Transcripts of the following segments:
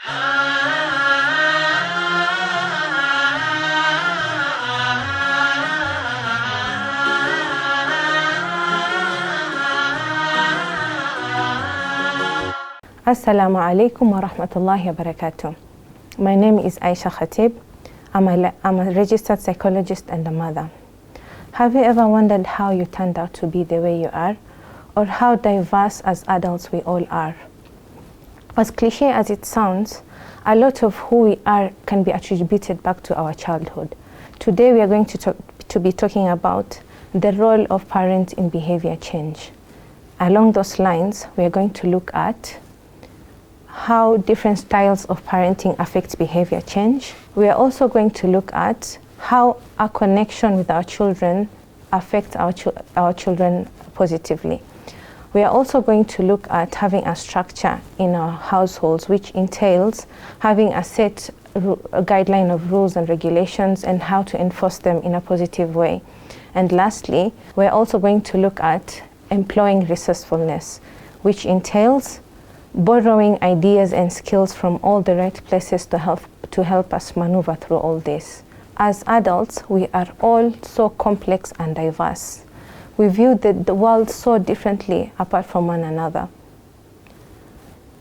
Assalamu alaikum wa rahmatullahi wa barakatuh. My name is Aisha Khatib. I'm a registered psychologist and a mother. Have you ever wondered how you turned out to be the way you are, or how diverse as adults we all are? As cliche as it sounds, a lot of who we are can be attributed back to our childhood. Today we are going to be talking about the role of parents in behavior change. Along those lines, we are going to look at how different styles of parenting affect behavior change. We are also going to look at how our connection with our children affects our children positively. We are also going to look at having a structure in our households, which entails having a set guideline of rules and regulations and how to enforce them in a positive way. And lastly, we're also going to look at employing resourcefulness, which entails borrowing ideas and skills from all the right places to help us maneuver through all this. As adults, we are all so complex and diverse. We view the world so differently apart from one another.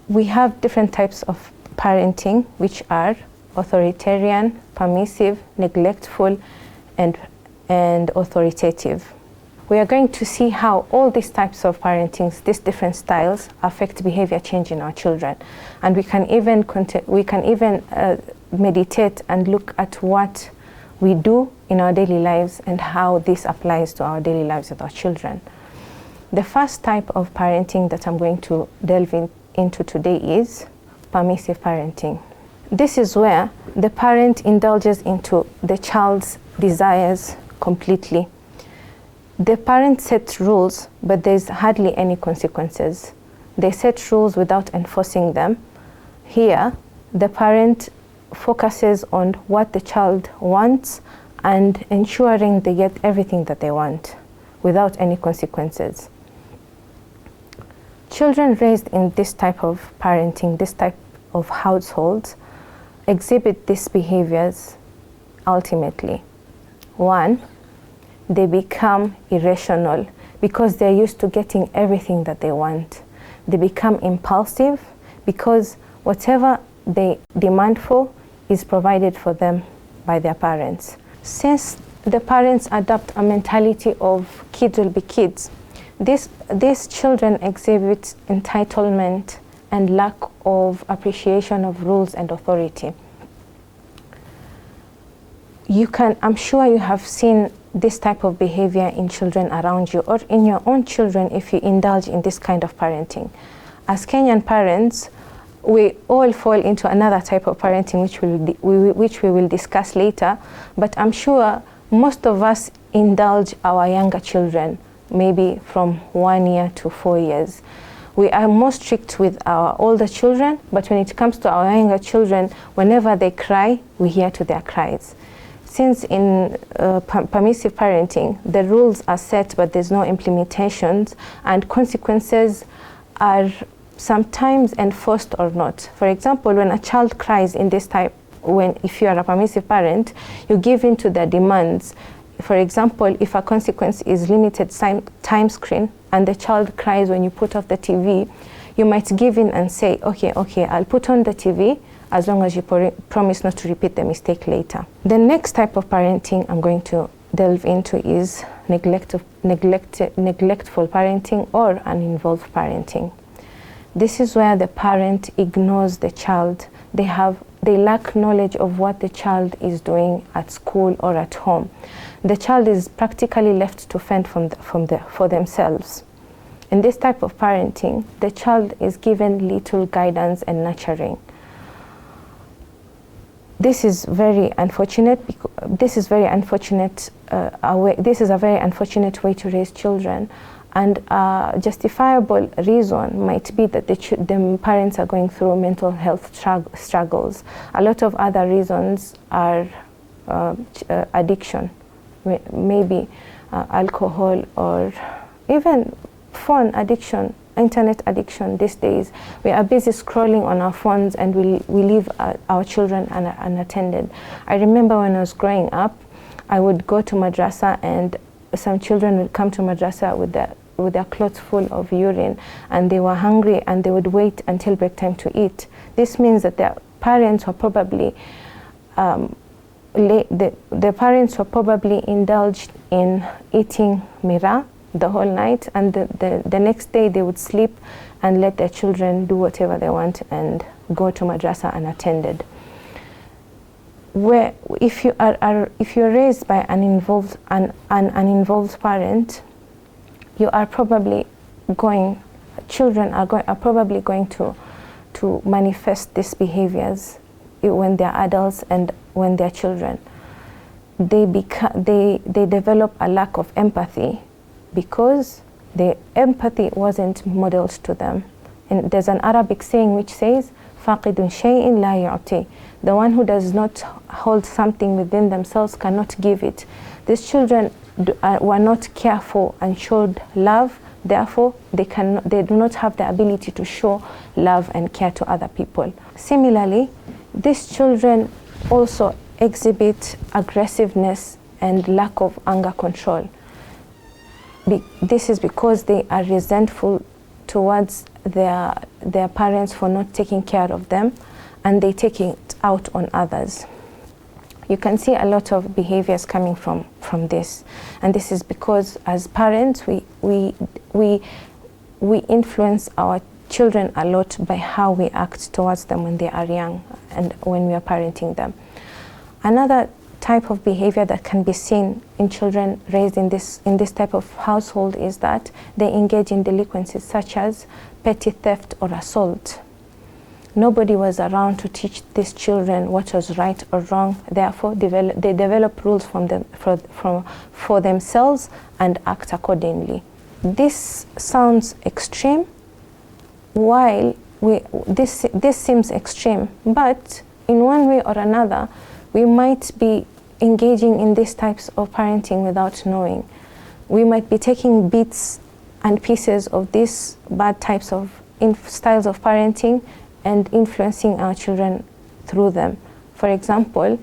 We have different types of parenting, which are authoritarian, permissive, neglectful, and authoritative. We are going to see how all these types of parenting, these different styles, affect behavior change in our children. And we can even meditate and look at what we do in our daily lives and how this applies to our daily lives with our children. The first type of parenting that I'm going to delve into today is permissive parenting. This is where the parent indulges into the child's desires completely. The parent sets rules, but there's hardly any consequences. They set rules without enforcing them. Here, the parent focuses on what the child wants and ensuring they get everything that they want without any consequences. Children raised in this type of parenting, this type of households, exhibit these behaviors ultimately. One, they become irrational because they're used to getting everything that they want. They become impulsive because whatever they demand for is provided for them by their parents. Since the parents adopt a mentality of kids will be kids, these children exhibit entitlement and lack of appreciation of rules and authority. I'm sure you have seen this type of behavior in children around you or in your own children if you indulge in this kind of parenting. As Kenyan parents, we all fall into another type of parenting which we will discuss later, but I'm sure most of us indulge our younger children, maybe from 1 year to 4 years. We are more strict with our older children, but when it comes to our younger children, whenever they cry, we hear to their cries. Since in permissive parenting, the rules are set, but there's no implementations, and consequences are sometimes enforced or not. For example, when a child cries in this type, if you are a permissive parent, you give in to their demands. For example, if a consequence is limited time screen and the child cries when you put off the TV, you might give in and say, okay, I'll put on the TV, as long as you promise not to repeat the mistake later. The next type of parenting I'm going to delve into is neglectful parenting or uninvolved parenting. This is where the parent ignores the child. They lack knowledge of what the child is doing at school or at home. The child is practically left to fend for themselves. In this type of parenting, the child is given little guidance and nurturing. This is very unfortunate. This is a very unfortunate way to raise children, and a justifiable reason might be that the parents are going through mental health struggles. A lot of other reasons are addiction, maybe alcohol or even phone addiction internet addiction these days. We are busy scrolling on our phones, and we leave our children unattended. I remember when I was growing up, I would go to madrasa, and some children would come to madrasa with their clothes full of urine, and they were hungry, and they would wait until break time to eat. This means that their parents were probably indulged in eating mira the whole night, and the next day they would sleep and let their children do whatever they want and go to madrasa unattended. Where if you're raised by an uninvolved parent, children are probably going to manifest these behaviors when they're adults and when they're children. They develop a lack of empathy because the empathy wasn't modeled to them. And there's an Arabic saying which says, فَاقِدٌ شَيْءٍ لَا يُعْطِي. The one who does not hold something within themselves cannot give it. These children were not careful and showed love, therefore they do not have the ability to show love and care to other people. Similarly, these children also exhibit aggressiveness and lack of anger control. This is because they are resentful towards their parents for not taking care of them, and they take it out on others. You can see a lot of behaviors coming from this, and this is because as parents we influence our children a lot by how we act towards them when they are young and when we are parenting them. Another type of behavior that can be seen in children raised in this type of household is that they engage in delinquencies such as petty theft or assault. Nobody was around to teach these children what was right or wrong. Therefore, they develop rules for themselves and act accordingly. This sounds extreme. While this seems extreme, but in one way or another, we might be engaging in these types of parenting without knowing. We might be taking bits and pieces of these bad types of styles of parenting and influencing our children through them. For example,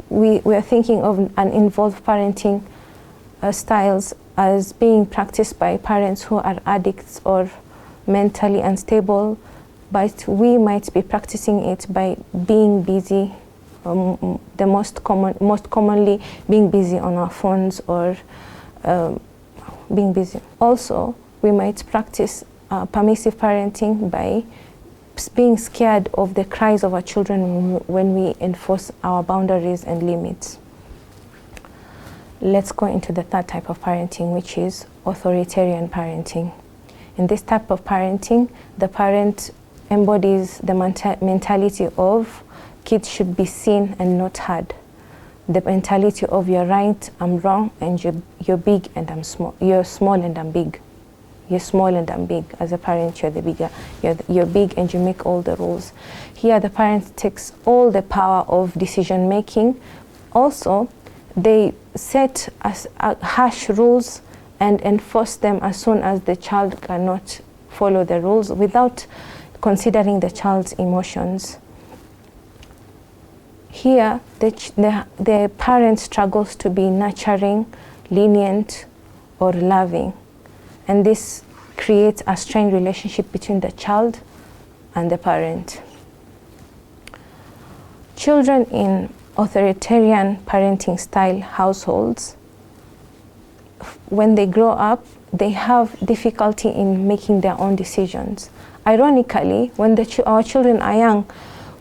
we are thinking of uninvolved parenting styles as being practiced by parents who are addicts or mentally unstable, but we might be practicing it by being busy, the most commonly being busy on our phones or being busy. Also, we might practice permissive parenting by being scared of the cries of our children when we enforce our boundaries and limits. Let's go into the third type of parenting, which is authoritarian parenting. In this type of parenting, the parent embodies the mentality of kids should be seen and not heard. The mentality of you're right, I'm wrong, and you're big and I'm small. You're small and I'm big. You're small and I'm big. As a parent, you're the bigger. You're big and you make all the rules. Here, the parent takes all the power of decision making. Also, they set harsh rules and enforce them as soon as the child cannot follow the rules without considering the child's emotions. Here, the parent struggles to be nurturing, lenient, or loving. And this creates a strained relationship between the child and the parent. Children in authoritarian parenting style households, when they grow up, they have difficulty in making their own decisions. Ironically, when our children are young,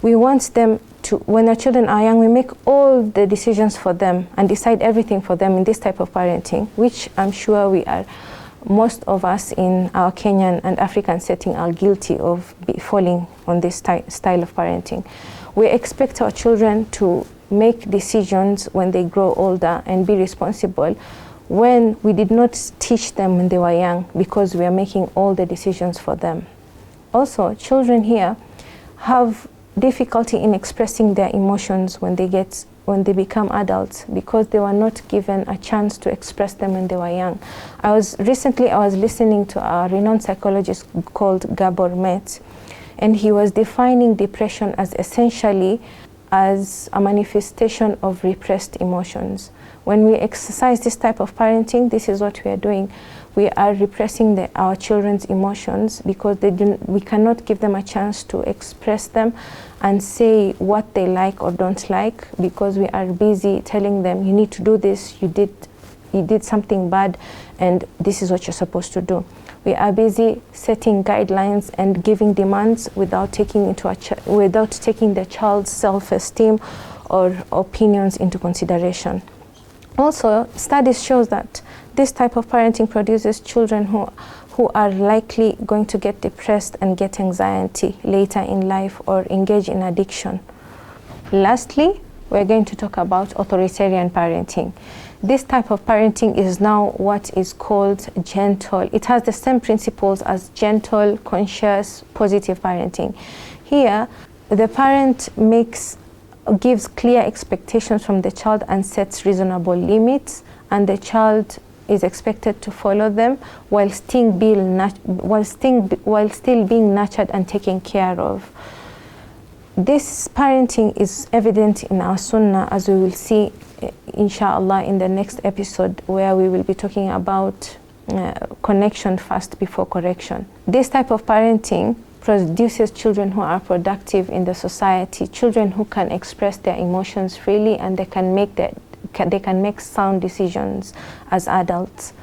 we want them to, when our children are young, we make all the decisions for them and decide everything for them in this type of parenting, which I'm sure most of us in our Kenyan and African setting are guilty of falling on this style of parenting. We expect our children to make decisions when they grow older and be responsible when we did not teach them when they were young, because we are making all the decisions for them. Also, children here have difficulty in expressing their emotions when they get when they become adults, because they were not given a chance to express them when they were young. I was listening to a renowned psychologist called Gabor Metz, and he was defining depression as essentially as a manifestation of repressed emotions. When we exercise this type of parenting, this is what we are doing. We are repressing our children's emotions because we cannot give them a chance to express them and say what they like or don't like, because we are busy telling them, you need to do this, you did something bad, and this is what you're supposed to do. We are busy setting guidelines and giving demands without taking the child's self-esteem or opinions into consideration. Also, studies show that this type of parenting produces children who are likely going to get depressed and get anxiety later in life or engage in addiction. Lastly, we're going to talk about authoritarian parenting. This type of parenting is now what is called gentle. It has the same principles as gentle, conscious, positive parenting. Here, the parent gives clear expectations from the child and sets reasonable limits, and the child is expected to follow them while still being nurtured and taken care of. This parenting is evident in our Sunnah, as we will see, inshallah, in the next episode, where we will be talking about connection first before correction. This type of parenting produces children who are productive in the society, children who can express their emotions freely, and they can make sound decisions as adults.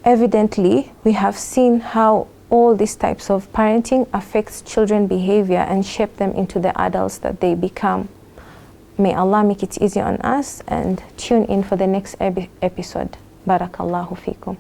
Evidently, we have seen how all these types of parenting affects children's behavior and shape them into the adults that they become. May Allah make it easy on us, and tune in for the next episode. Barakallahu fikum.